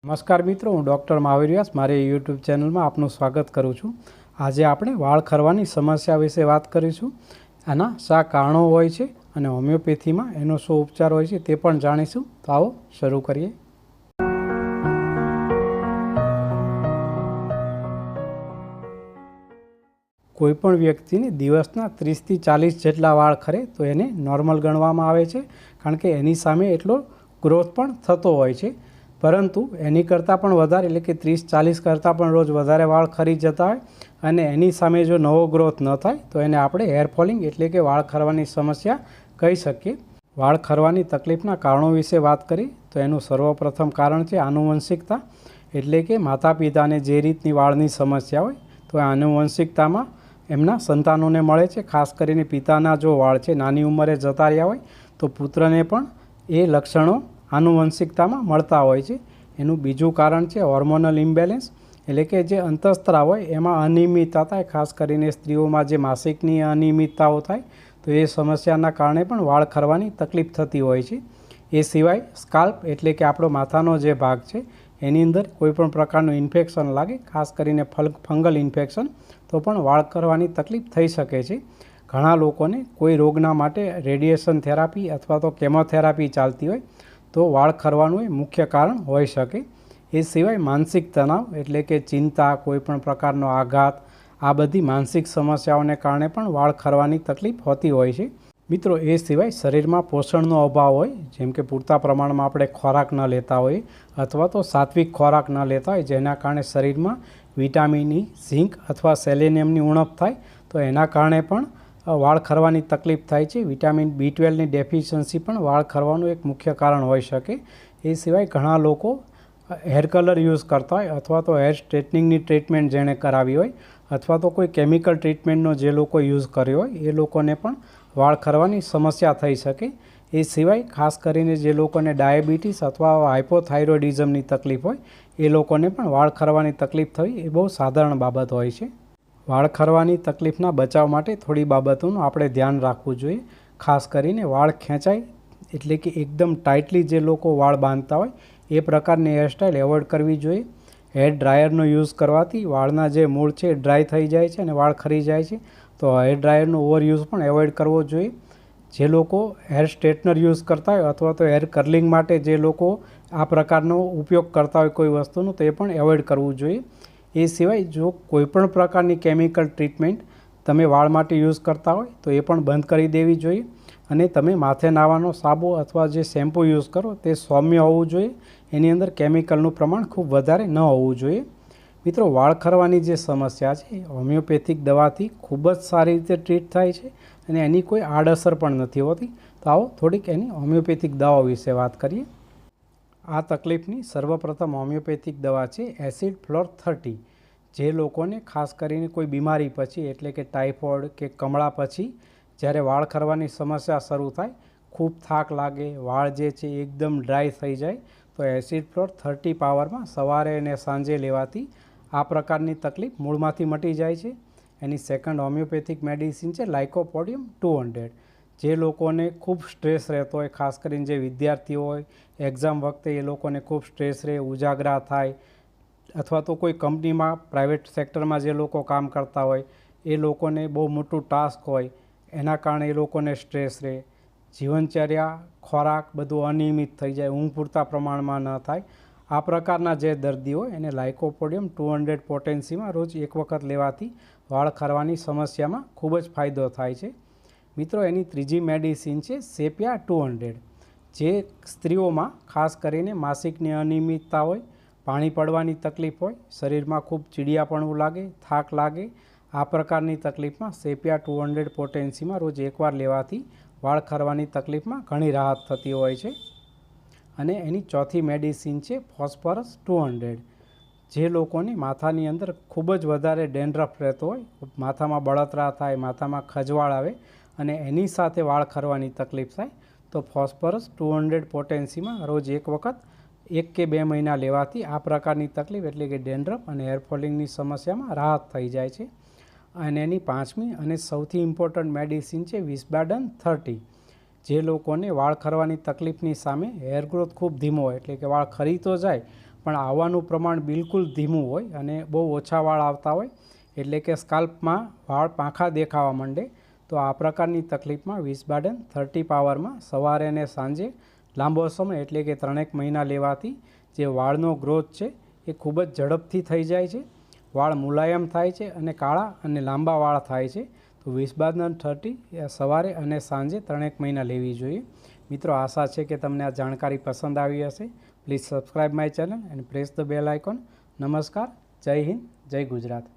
નમસ્કાર મિત્રો, હું ડૉક્ટર મહાવીર વ્યાસ મારી યુટ્યુબ ચેનલમાં આપનું સ્વાગત કરું છું। આજે આપણે વાળ ખરવાની સમસ્યા વિશે વાત કરીશું। આના શા કારણો હોય છે અને હોમિયોપેથીમાં એનો શું ઉપચાર હોય છે તે પણ જાણીશું। તો આવો શરૂ કરીએ। કોઈપણ વ્યક્તિને દિવસના 30થી 40 જેટલા વાળ ખરે તો એને નોર્મલ ગણવામાં આવે છે, કારણ કે એની સામે એટલો ગ્રોથ પણ થતો હોય છે। પરંતુ એની કરતાં પણ વધારે એટલે કે 30-40 કરતાં પણ રોજ વધારે વાળ ખરી જતા હોય અને એની સામે જો નવો ગ્રોથ ન થાય તો એને આપણે હેર ફોલિંગ એટલે કે વાળ ખરવાની સમસ્યા કહી શકીએ। વાળ ખરવાની તકલીફના કારણો વિશે વાત કરીએ તો એનું સર્વપ્રથમ કારણ છે આનુવંશિકતા, એટલે કે માતા પિતાને જે રીતની વાળની સમસ્યા હોય તો આનુવંશિકતામાં એમના સંતાનોને મળે છે। ખાસ કરીને પિતાના જો વાળ છે નાની ઉંમરે જતા રહ્યા હોય તો પુત્રને પણ એ લક્ષણો આનુવંશિકતામાં મળતા હોય છે। એનું બીજું કારણ છે હોર્મોનલ ઇમ્બેલેન્સ, એટલે કે જે અંતઃસ્ત્રાવ હોય એમાં અનિયમિતતા થાય। ખાસ કરીને સ્ત્રીઓમાં જે માસિકની અનિયમિતતાઓ થાય તો એ સમસ્યાના કારણે પણ વાળ ખરવાની તકલીફ થતી હોય છે। એ સિવાય સ્કાલ્પ એટલે કે આપણો માથાનો જે ભાગ છે એની અંદર કોઈપણ પ્રકારનું ઇન્ફેક્શન લાગે, ખાસ કરીને ફંગલ ઇન્ફેક્શન, તો પણ વાળ ખરવાની તકલીફ થઈ શકે છે। ઘણા લોકોને કોઈ રોગના માટે રેડિયેશન થેરાપી અથવા તો કેમોથેરાપી ચાલતી હોય તો વાળ ખરવાનું એ મુખ્ય કારણ હોઈ શકે। એ સિવાય માનસિક તણાવ એટલે કે ચિંતા, કોઈપણ પ્રકારનો આઘાત, આ બધી માનસિક સમસ્યાઓને કારણે પણ વાળ ખરવાની તકલીફ હોતી હોય છે। મિત્રો, એ સિવાય શરીરમાં પોષણનો અભાવ હોય, જેમ કે પૂરતા પ્રમાણમાં આપણે ખોરાક ન લેતા હોઈએ અથવા તો સાત્વિક ખોરાક ન લેતા હોય જેના કારણે શરીરમાં વિટામિન ઇ, ઝીંક અથવા સેલેનિયમની ઉણપ થાય તો એના કારણે પણ વાળ ખરવાની તકલીફ થાય છે। વિટામિન B12ની ડેફિશિયન્સી પણ વાળ ખરવાનું એક મુખ્ય કારણ હોઈ શકે। એ સિવાય ઘણા લોકો હેર કલર યુઝ કરતા હોય અથવા તો હેર સ્ટ્રેટનિંગની ટ્રીટમેન્ટ જેણે કરાવી હોય અથવા તો કોઈ કેમિકલ ટ્રીટમેન્ટનો જે લોકો યુઝ કર્યો હોય એ લોકોને પણ વાળ ખરવાની સમસ્યા થઈ શકે। એ સિવાય ખાસ કરીને જે લોકોને ડાયાબિટીસ અથવા હાઇપોથાઇરોઇડિઝમની તકલીફ હોય એ લોકોને પણ વાળ ખરવાની તકલીફ થવી એ બહુ સાધારણ બાબત હોય છે। વાળ ખરવાની તકલીફના બચાવ માટે થોડી બાબતોનું આપણે ધ્યાન રાખવું જોઈએ। ખાસ કરીને વાળ ખેંચાય એટલે કે એકદમ ટાઇટલી જે લોકો વાળ બાંધતા હોય એ પ્રકારની હેરસ્ટાઇલ એવોઇડ કરવી જોઈએ। હેર ડ્રાયરનો યુઝ કરવાથી વાળના જે મૂળ છે એ ડ્રાય થઈ જાય છે અને વાળ ખરી જાય છે, તો હેર ડ્રાયરનો ઓવરયુઝ પણ એવોઇડ કરવો જોઈએ। જે લોકો હેર સ્ટ્રેટનર યુઝ કરતા હોય અથવા તો હેર કર્લિંગ માટે જે લોકો આ પ્રકારનો ઉપયોગ કરતા હોય કોઈ વસ્તુનો તો એ પણ એવોઇડ કરવું જોઈએ। એ સિવાય જો કોઈપણ પ્રકારની કેમિકલ ટ્રીટમેન્ટ તમે વાળ માટે યુઝ કરતા હોય તો એ પણ બંધ કરી દેવી જોઈએ અને તમે માથે નાહવાનો સાબુ અથવા જે શેમ્પૂ યુઝ કરો તે સૌમ્ય હોવું જોઈએ, એની અંદર કેમિકલનું પ્રમાણ ખૂબ વધારે ન હોવું જોઈએ। મિત્રો, વાળ ખરવાની જે સમસ્યા છે હોમિયોપેથિક દવાથી ખૂબ જ સારી રીતે ટ્રીટ થાય છે અને એની કોઈ આડઅસર પણ નથી હોતી। તો આવો થોડીક એની હોમિયોપેથિક દવાઓ વિશે વાત કરીએ। આ તકલીફની સર્વપ્રથમ હોમિયોપેથિક દવા છે એસિડ ફ્લોર 30। જે લોકોને ખાસ કરીને કોઈ બીમારી પછી એટલે કે ટાઇફોઇડ કે કમળા પછી જ્યારે વાળ ખરવાની સમસ્યા શરૂ થાય, ખૂબ થાક લાગે, વાળ જે છે એકદમ ડ્રાય થઈ જાય તો એસિડ ફ્લોર 30 પાવરમાં સવારે અને સાંજે લેવાથી આ પ્રકારની તકલીફ મૂળમાંથી મટી જાય છે। એની સેકન્ડ હોમિયોપેથિક મેડિસિન છે લાઇકોપોડિયમ 200। જે લોકોને ખૂબ સ્ટ્રેસ રહેતો હોય, ખાસ કરીને જે વિદ્યાર્થીઓ હોય એક્ઝામ વખતે એ લોકોને ખૂબ સ્ટ્રેસ રહે, ઉજાગરા થાય અથવા તો કોઈ કંપનીમાં પ્રાઇવેટ સેક્ટરમાં જે લોકો કામ કરતા હોય એ લોકોને બહુ મોટું ટાસ્ક હોય એના કારણે એ લોકોને સ્ટ્રેસ રહે, જીવનચર્યા, ખોરાક બધું અનિયમિત થઈ જાય, ઊંઘ પૂરતા પ્રમાણમાં ન થાય, આ પ્રકારના જે દર્દીઓ હોય એને લાઇકોપોડિયમ 200 પોટેન્સીમાં રોજ એક વખત લેવાથી વાળ ખરવાની સમસ્યામાં ખૂબ જ ફાયદો થાય છે। મિત્રો, એની ત્રીજી મેડિસિન છે સેપિયા 200। જે સ્ત્રીઓમાં ખાસ કરીને માસિકની અનિયમિતતા હોય, પાણી પડવાની તકલીફ હોય, શરીરમાં ખૂબ ચીડિયાપણું લાગે, થાક લાગે, આ પ્રકારની તકલીફમાં સેપિયા 200 પોટેન્સીમાં રોજ એકવાર લેવાથી વાળ ખરવાની તકલીફમાં ઘણી રાહત થતી હોય છે। અને એની ચોથી મેડિસિન છે ફોસ્ફરસ 200। જે લોકોને માથાની અંદર ખૂબ જ વધારે ડેન્ડ્રફ રહેતો હોય, માથામાં બળતરા થાય, માથામાં ખજવાળ આવે અને એની સાથે વાળ ખરવાની તકલીફ થાય તો ફોસ્ફરસ 200 પોટેન્સીમાં રોજ એક વખત 1 કે 2 મહિના લેવાથી આ પ્રકારની તકલીફ એટલે કે ડેન્ડ્રફ અને હેર ફોલિંગની સમસ્યામાં રાહત થઈ જાય છે। અને એની પાંચમી અને સૌથી ઇમ્પોર્ટન્ટ મેડિસિન છે વિસ્બાડન 30। જે લોકોને વાળ ખરવાની તકલીફની સામે હેર ગ્રોથ ખૂબ ધીમો હોય એટલે કે વાળ ખરી તો જાય પણ આવવાનું પ્રમાણ બિલકુલ ધીમું હોય અને બહુ ઓછા વાળ આવતા હોય, એટલે કે સ્કાલ્પમાં વાળ પાંખા દેખાવા માંડે. તો આ પ્રકારની તકલીફમાં વિસ્બાડન 30 પાવરમાં સવારે અને સાંજે લાંબો સમય એટલે કે 3 મહિના લેવાથી જે વાળનો ગ્રોથ છે એ ખૂબ જ ઝડપથી થઈ જાય છે. વાળ મુલાયમ થાય છે અને કાળા અને લાંબા વાળ થાય છે. તો વિસ્બાડન 30 સવારે અને સાંજે 3 મહિના લેવી જોઈએ. મિત્રો, આશા છે કે તમને આ જાણકારી પસંદ આવી હશે. Please subscribe my channel and press the bell icon. નમસ્કાર, જય હિન્દ, જય ગુજરાત.